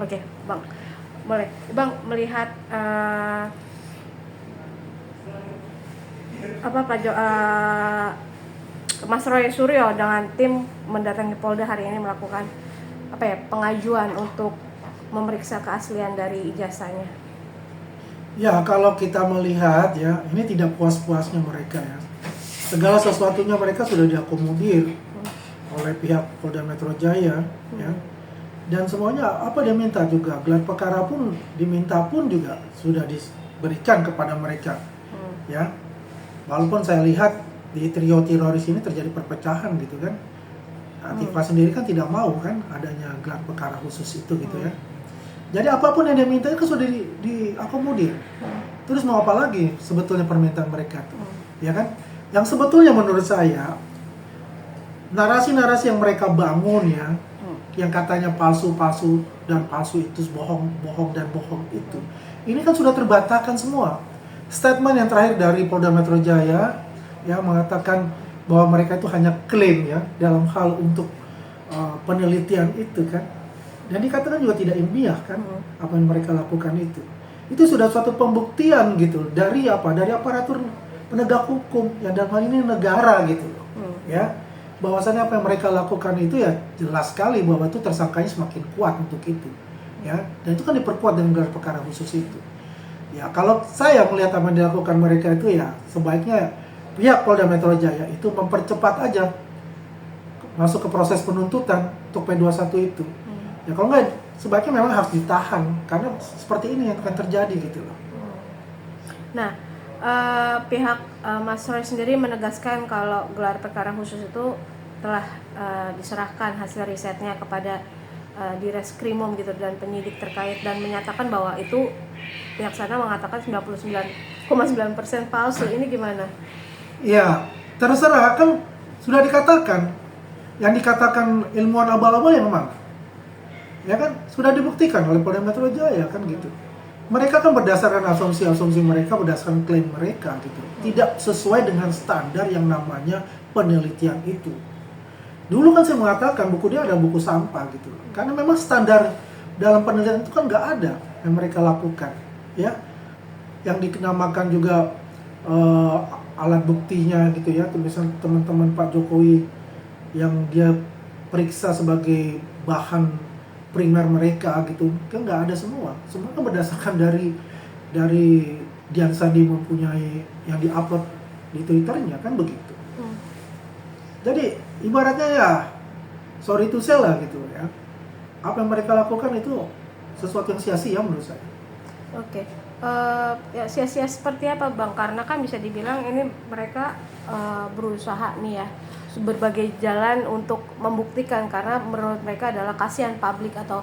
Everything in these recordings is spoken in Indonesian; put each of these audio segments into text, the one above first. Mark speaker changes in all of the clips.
Speaker 1: Oke, Bang. Boleh. Bang melihat Mas Roy Suryo dengan tim mendatangi Polda hari ini melakukan pengajuan untuk memeriksa keaslian dari ijazahnya.
Speaker 2: Ya, kalau kita melihat ya, ini tidak puas-puasnya mereka ya. Segala sesuatunya mereka sudah diakomodir oleh pihak Polda Metro Jaya ya. Dan semuanya apa dia minta juga, gelar perkara pun diminta pun juga sudah diberikan kepada mereka. Ya. Walaupun saya lihat di trio teroris ini terjadi perpecahan gitu kan. Atifah sendiri kan tidak mau kan adanya gelar perkara khusus itu gitu ya. Jadi apapun yang dia minta itu sudah diakomodir. Terus mau apa lagi sebetulnya permintaan mereka tuh? Ya kan? Yang sebetulnya menurut saya narasi-narasi yang mereka bangun ya, yang katanya palsu-palsu dan palsu itu bohong dan bohong itu. Ini kan sudah terbantahkan semua. Statement yang terakhir dari Polda Metro Jaya yang mengatakan bahwa mereka itu hanya klaim ya dalam hal untuk penelitian itu kan. Dan dikatakan juga tidak ilmiah kan apa yang mereka lakukan itu. Itu sudah suatu pembuktian gitu dari apa? Dari aparatur penegak hukum yang dalam hal ini negara gitu loh. Ya. Bahwasannya apa yang mereka lakukan itu ya jelas sekali bahwa itu tersangkanya semakin kuat untuk itu. Ya. Dan itu kan diperkuat dengan gelar perkara khusus itu. Ya, kalau saya melihat apa yang dilakukan mereka itu ya sebaiknya pihak Polda Metro Jaya itu mempercepat aja masuk ke proses penuntutan untuk P21 itu. Ya kalau enggak sebaiknya memang harus ditahan karena seperti ini yang akan terjadi gitu loh.
Speaker 1: Nah, pihak Mas Roy sendiri menegaskan kalau gelar perkara khusus itu telah diserahkan hasil risetnya kepada Direskrimum gitu dan penyidik terkait dan menyatakan bahwa itu pihak sana mengatakan 99,9% palsu. Ini gimana?
Speaker 2: Ya, terserah kan sudah dikatakan. Yang dikatakan ilmuwan abal-abal yang mana? Ya kan sudah dibuktikan oleh Polda Metro Jaya kan gitu. Mereka kan berdasarkan asumsi-asumsi mereka, berdasarkan klaim mereka gitu. Tidak sesuai dengan standar yang namanya penelitian itu. Dulu kan saya mengatakan buku dia ada buku sampah gitu. Karena memang standar dalam penelitian itu kan nggak ada yang mereka lakukan. Ya, yang dinamakan juga alat buktinya gitu ya. Misalnya teman-teman Pak Jokowi yang dia periksa sebagai bahan primer mereka gitu kan nggak ada semua kan berdasarkan dari Dian Sandi mempunyai yang diupload di Twitternya kan begitu. Jadi ibaratnya ya sorry to say lah gitu ya, apa yang mereka lakukan itu sesuatu yang sia-sia menurut saya.
Speaker 1: Oke. Ya sia-sia seperti apa Bang? Karena kan bisa dibilang ini mereka berusaha nih ya berbagai jalan untuk membuktikan karena menurut mereka adalah kasihan publik atau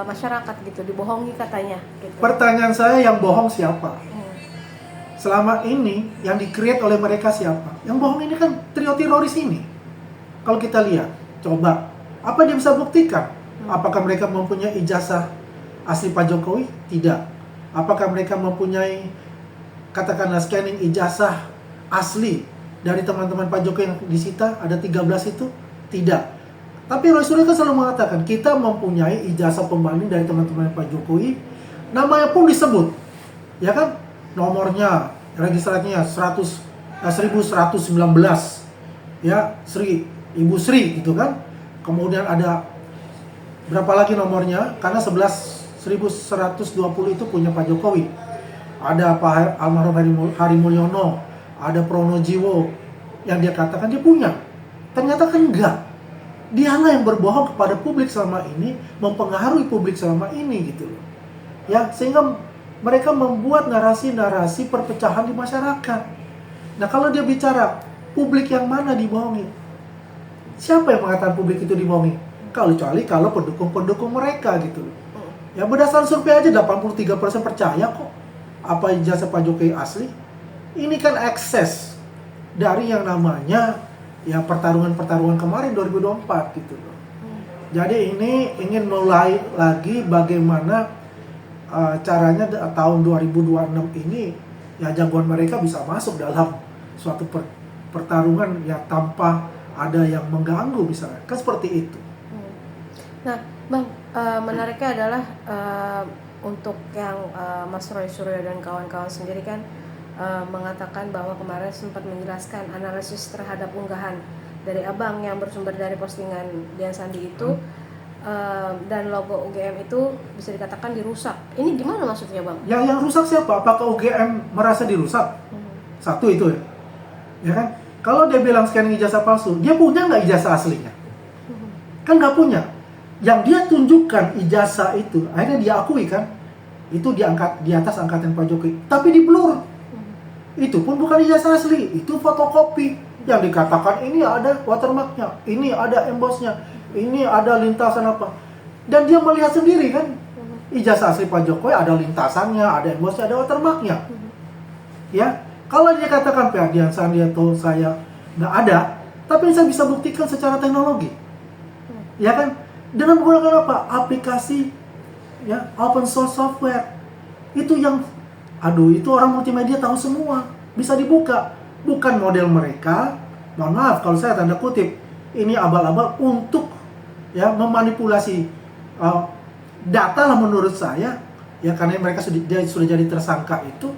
Speaker 1: masyarakat gitu, dibohongi katanya gitu.
Speaker 2: Pertanyaan saya yang bohong siapa? Selama ini yang di-create oleh mereka siapa? Yang bohong ini kan trio teroris ini. Kalau kita lihat, coba apa dia bisa buktikan? Apakah mereka mempunyai ijazah asli Pak Jokowi? Tidak. Apakah mereka mempunyai katakanlah scanning ijazah asli dari teman-teman Pak Jokowi yang disita ada 13 itu? Tidak. Tapi Roy Suryo kan selalu mengatakan kita mempunyai ijazah pembanding dari teman-teman Pak Jokowi, namanya pun disebut, ya kan? Nomornya, registrasinya 1119, ya Ibu Sri gitu kan? Kemudian ada berapa lagi nomornya? Karena 1120 itu punya Pak Jokowi. Ada Pak almarhum Hari Mulyono, ada Pronojiwo yang dia katakan dia punya. Ternyata kan enggak. Dialah yang berbohong kepada publik selama ini, mempengaruhi publik selama ini gitu loh. Ya, sehingga mereka membuat narasi-narasi perpecahan di masyarakat. Nah, kalau dia bicara publik yang mana dibohongi? Siapa yang mengatakan publik itu dibohongi? Kecuali kalau pendukung-pendukung mereka gitu loh. Ya berdasarkan survei aja 83% percaya kok apa ijazah Pak Jokowi asli. Ini kan ekses dari yang namanya ya pertarungan kemarin 2024 gitu loh. Jadi ini ingin mulai lagi bagaimana caranya tahun 2026 ini ya jagoan mereka bisa masuk dalam suatu pertarungan ya tanpa ada yang mengganggu misalnya. Kan seperti itu.
Speaker 1: Nah, Bang, menariknya adalah untuk yang Mas Roy Suryo dan kawan-kawan sendiri kan mengatakan bahwa kemarin sempat menjelaskan analisis terhadap unggahan dari abang yang bersumber dari postingan Dian Sandi itu dan logo UGM itu bisa dikatakan dirusak. Ini gimana maksudnya bang?
Speaker 2: Ya yang rusak siapa? Apakah UGM merasa dirusak? Satu itu ya kan? Kalau dia bilang scanning ijazah palsu, dia punya nggak ijazah aslinya? Kan nggak punya. Yang dia tunjukkan ijazah itu, akhirnya dia akui kan, itu diangkat di atas angkatan Pak Jokowi, tapi di blur. Itu pun bukan ijazah asli, itu fotokopi. Yang dikatakan ini ada watermarknya, ini ada embossnya, ini ada lintasan apa. Dan dia melihat sendiri kan, ijazah asli Pak Jokowi ada lintasannya, ada embossnya, ada watermarknya. Ya, kalau dia katakan Pak Dian Sandi atau saya nggak ada, tapi saya bisa buktikan secara teknologi. Ya kan? Dengan menggunakan apa? Aplikasi ya, open source software. Itu yang itu orang multimedia tahu semua. Bisa dibuka. Bukan model mereka. Mohon maaf kalau saya tanda kutip, ini abal-abal untuk ya memanipulasi data lah menurut saya. Ya karena mereka sudah jadi tersangka itu,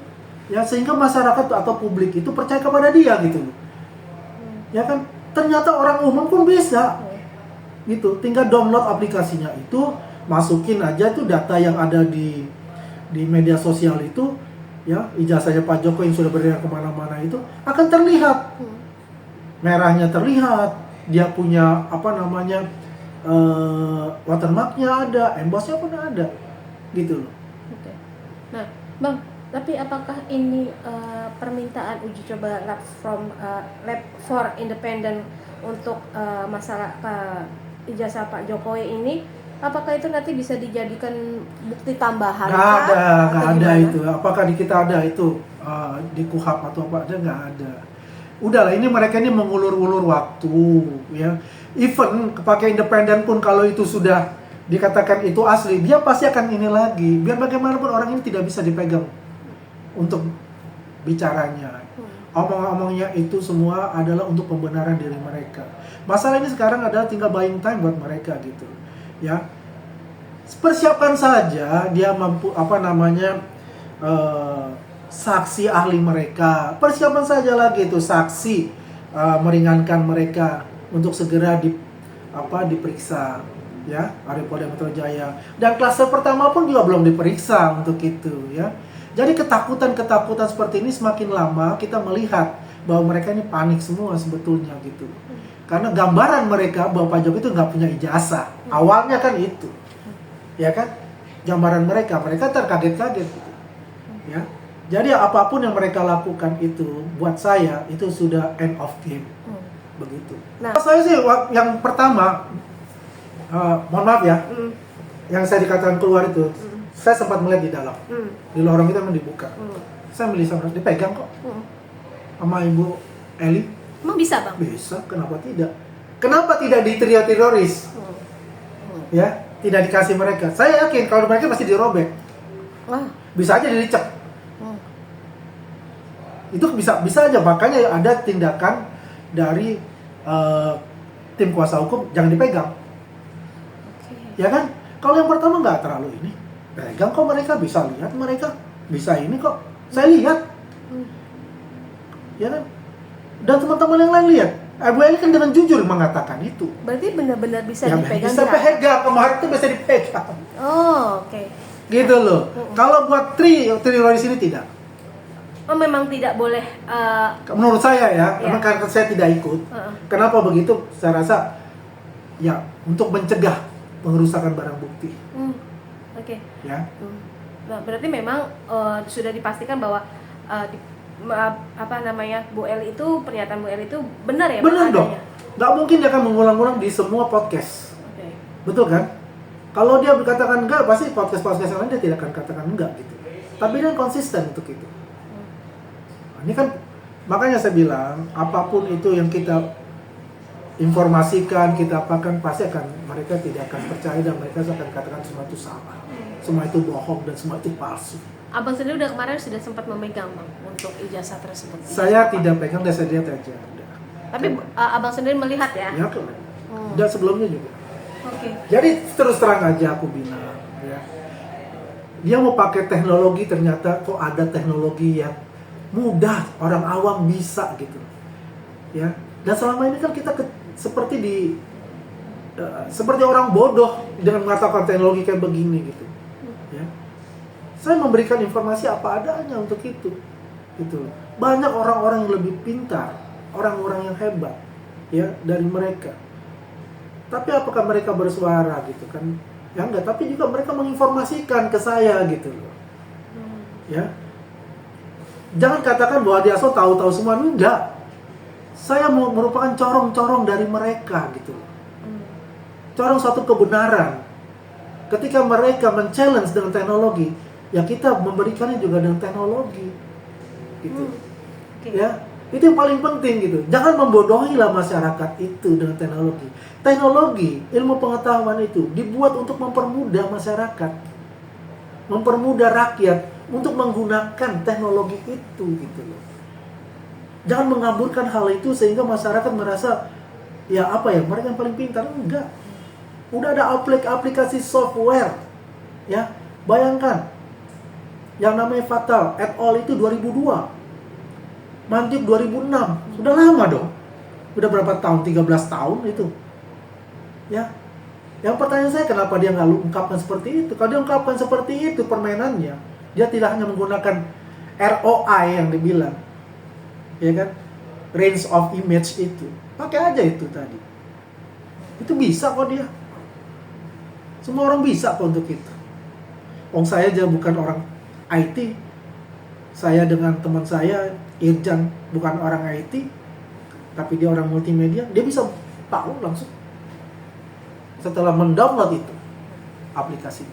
Speaker 2: ya sehingga masyarakat atau publik itu percaya kepada dia gitu loh. Ya kan? Ternyata orang umum pun bisa. Gitu, tinggal download aplikasinya itu, masukin aja tuh data yang ada di media sosial itu, ya ijazahnya Pak Jokowi yang sudah beredar kemana-mana itu akan terlihat, merahnya terlihat, dia punya watermarknya ada, embossnya pun ada, gitu loh.
Speaker 1: Oke. Nah, bang, tapi apakah ini permintaan uji coba lab for independent untuk masalah ijazah Pak Jokowi ini, apakah itu nanti bisa dijadikan bukti tambahan?
Speaker 2: Nggak ada itu. Apakah di kita ada itu di KUHAP atau apa? Ada nggak ada. Udahlah, ini mereka ini mengulur-ulur waktu, ya. Even pakai independen pun kalau itu sudah dikatakan itu asli, dia pasti akan ini lagi. Biar bagaimanapun orang ini tidak bisa dipegang untuk bicaranya. Omong-omongnya itu semua adalah untuk pembenaran diri mereka. Masalah ini sekarang adalah tinggal buying time buat mereka gitu. Ya. Persiapkan saja dia mampu saksi ahli mereka. Persiapan saja lagi itu saksi meringankan mereka untuk segera diperiksa ya, Polda Metro Jaya. Dan klaster pertama pun juga belum diperiksa untuk itu ya. Jadi ketakutan seperti ini semakin lama kita melihat bahwa mereka ini panik semua sebetulnya gitu. Karena gambaran mereka bahwa Pak Jokowi itu nggak punya ijazah. Awalnya kan itu. Ya kan? Gambaran mereka terkaget-kaget gitu. Ya. Jadi apapun yang mereka lakukan itu buat saya itu sudah end of game. Begitu. Nah, saya sih yang pertama mohon maaf ya. Yang saya dikatakan keluar itu saya sempat melihat di dalam, di lorong itu memang dibuka. Saya melihat dipegang kok sama Ibu Eli.
Speaker 1: Emang bisa bang?
Speaker 2: Bisa, kenapa tidak? Kenapa tidak teroris? Ya, tidak dikasih mereka. Saya yakin kalau mereka pasti dirobek. Bisa aja dicek. Itu bisa aja, makanya ada tindakan dari tim kuasa hukum, jangan dipegang. Ya kan? Kalau yang pertama nggak terlalu ini. Pegang kok, mereka bisa lihat, mereka bisa ini kok, saya lihat. Ya kan? Dan teman-teman yang lain lihat. Ibu Eli kan dengan jujur mengatakan itu.
Speaker 1: Berarti benar-benar bisa
Speaker 2: ya,
Speaker 1: dipegang.
Speaker 2: Bisa pegang, kemarin itu bisa dipegang.
Speaker 1: Oh, oke.
Speaker 2: Gitu loh. Kalau buat teroris ini tidak.
Speaker 1: Oh, memang tidak boleh.
Speaker 2: Menurut saya ya, memang karena saya tidak ikut. Kenapa begitu? Saya rasa ya untuk mencegah pengerusakan barang bukti.
Speaker 1: Oke.
Speaker 2: Ya.
Speaker 1: Nah, berarti memang sudah dipastikan bahwa Bu Eli itu, pernyataan Bu Eli itu benar ya?
Speaker 2: Benar dong. Nggak mungkin dia akan mengulang-ulang di semua podcast. Betul kan? Kalau dia berkatakan enggak, pasti podcast yang lain dia tidak akan katakan enggak gitu. Tapi dia konsisten untuk itu. Ini kan makanya saya bilang apapun itu yang kita informasikan, kita apakan, pasti mereka tidak akan percaya dan mereka akan katakan semua itu salah, semua itu bohong dan semua itu palsu.
Speaker 1: Abang sendiri kemarin sudah sempat memegang bang untuk ijazah tersebut.
Speaker 2: Saya tidak pegang, dan saya lihat aja.
Speaker 1: Tapi abang sendiri melihat ya?
Speaker 2: Ya kan. Dan sebelumnya juga.
Speaker 1: Oke.
Speaker 2: Jadi terus terang aja aku bilang, ya, dia mau pakai teknologi, ternyata kok ada teknologi yang mudah orang awam bisa gitu, ya. Dan selama ini kan kita seperti orang bodoh dengan mengatakan teknologi kayak begini gitu, ya. Saya memberikan informasi apa adanya untuk itu, gitu. Banyak orang-orang yang lebih pintar, orang-orang yang hebat, ya, dari mereka. Tapi apakah mereka bersuara gitu kan? Ya enggak, tapi juga mereka menginformasikan ke saya gitu loh. Ya. Jangan katakan bahwa dia tahu-tahu semua, enggak. Saya merupakan corong-corong dari mereka gitu loh. Corong suatu kebenaran. Ketika mereka men-challenge dengan teknologi, ya kita memberikannya juga dengan teknologi. Gitu.
Speaker 1: Oke.
Speaker 2: Ya. Itu yang paling penting gitu. Jangan membodohilah masyarakat itu dengan teknologi. Teknologi, ilmu pengetahuan itu dibuat untuk mempermudah masyarakat, mempermudah rakyat untuk menggunakan teknologi itu gitu loh. Jangan mengaburkan hal itu sehingga masyarakat merasa ya apa ya, mereka yang paling pintar. Enggak. Udah ada aplikasi software. Ya, bayangkan. Yang namanya Fatal et al itu 2002. Mantik 2006, sudah lama dong. Udah berapa tahun? 13 tahun itu. Ya. Yang pertanyaan saya, kenapa dia nggak ungkapkan seperti itu? Kalau dia ungkapkan seperti itu permainannya, dia tidak hanya menggunakan ROI yang dibilang, ya kan? Range of image itu. Pakai aja itu tadi. Itu bisa kok dia. Semua orang bisa kok untuk itu. Saya aja bukan orang IT. Saya dengan teman saya Irjan bukan orang IT, tapi dia orang multimedia, dia bisa tahu langsung setelah mendownload itu aplikasi.